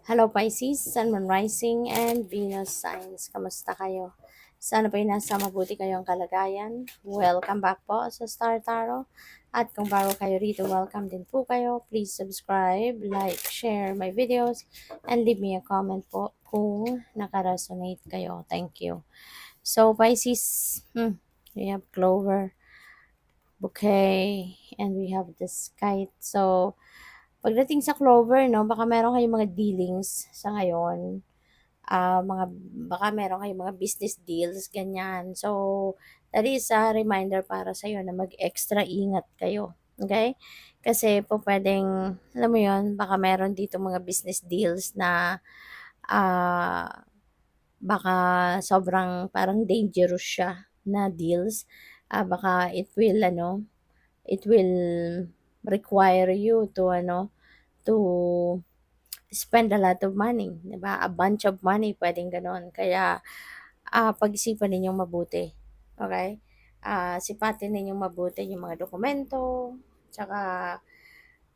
Hello Pisces, Sun, Moon Rising, and Venus Signs. Kamusta kayo? Sana po'y nasa mabuti kayong kalagayan. Welcome back po sa Star Tarot. At kung bago kayo rito, welcome din po kayo. Please subscribe, like, share my videos, and leave me a comment po kung nakaresonate kayo. Thank you. So Pisces, we have Clover, Bouquet, and we have this Kite. So, pagdating sa Clover, no, baka meron kayong mga dealings sa ngayon. Baka meron kayong mga business deals, ganyan. So, that is a reminder para sa'yo na mag-extra ingat kayo. Okay? Kasi po pwedeng, alam mo yon, baka meron dito mga business deals na ah, baka sobrang parang dangerous siya na deals. Baka it will require you to spend a lot of money, 'di ba? A bunch of money, pwedeng gano'n. Kaya, pag-isipan ninyong mabuti, okay? Sipatin ninyong mabuti yung mga dokumento, tsaka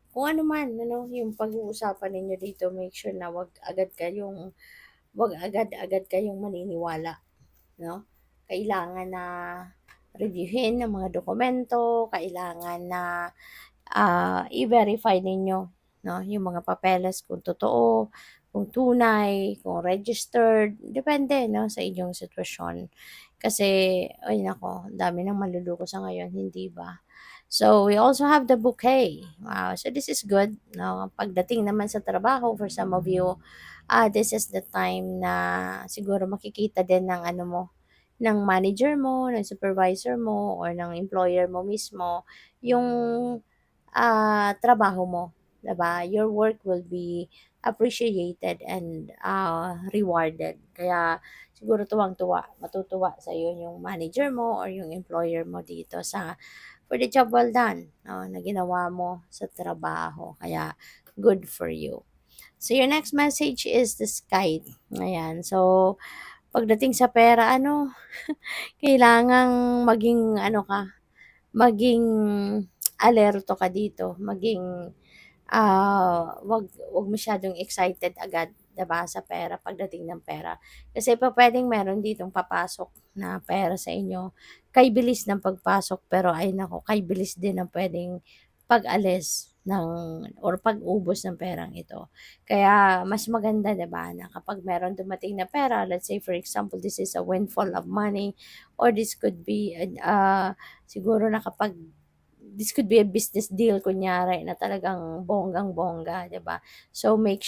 kung ano man, yung pag-uusapan ninyo dito, make sure na 'wag agad-agad kayong maniniwala, 'no? Kailangan na reviewin ang mga dokumento, kailangan na i-verify ninyo, 'no, yung mga papeles kung totoo, kung tunay, kung registered, depende, 'no, sa inyong sitwasyon. Kasi, ay naku, ang dami ng manluloko sa ngayon, hindi ba? So, we also have the bouquet. Wow, so this is good, 'no? Pagdating naman sa trabaho, for some of you, this is the time na siguro makikita din ng ano mo, ng manager mo, ng supervisor mo, or ng employer mo mismo, yung trabaho mo, 'di ba? Your work will be appreciated and rewarded. Kaya siguro matutuwa sa iyo yung manager mo or yung employer mo dito for the job well done, no, na ginawa mo sa trabaho. Kaya good for you. So your next message is the sky. Ayan. So pagdating sa pera, kailangang maging alerto ka dito, wag masyadong excited agad, 'di ba, sa pera, pagdating ng pera. Kasi pupuwedeng meron ditong papasok na pera sa inyo, kay bilis ng pagpasok, pero ay naku, kay bilis din ng puwedeng pag-alis or pag-ubos ng perang ito. Kaya mas maganda, 'di ba, na kapag meron dumating na pera, let's say for example, this is a windfall of money, or this could be siguro na kapag this could be a business deal kunyari na talagang bonggang-bongga, 'di ba? So make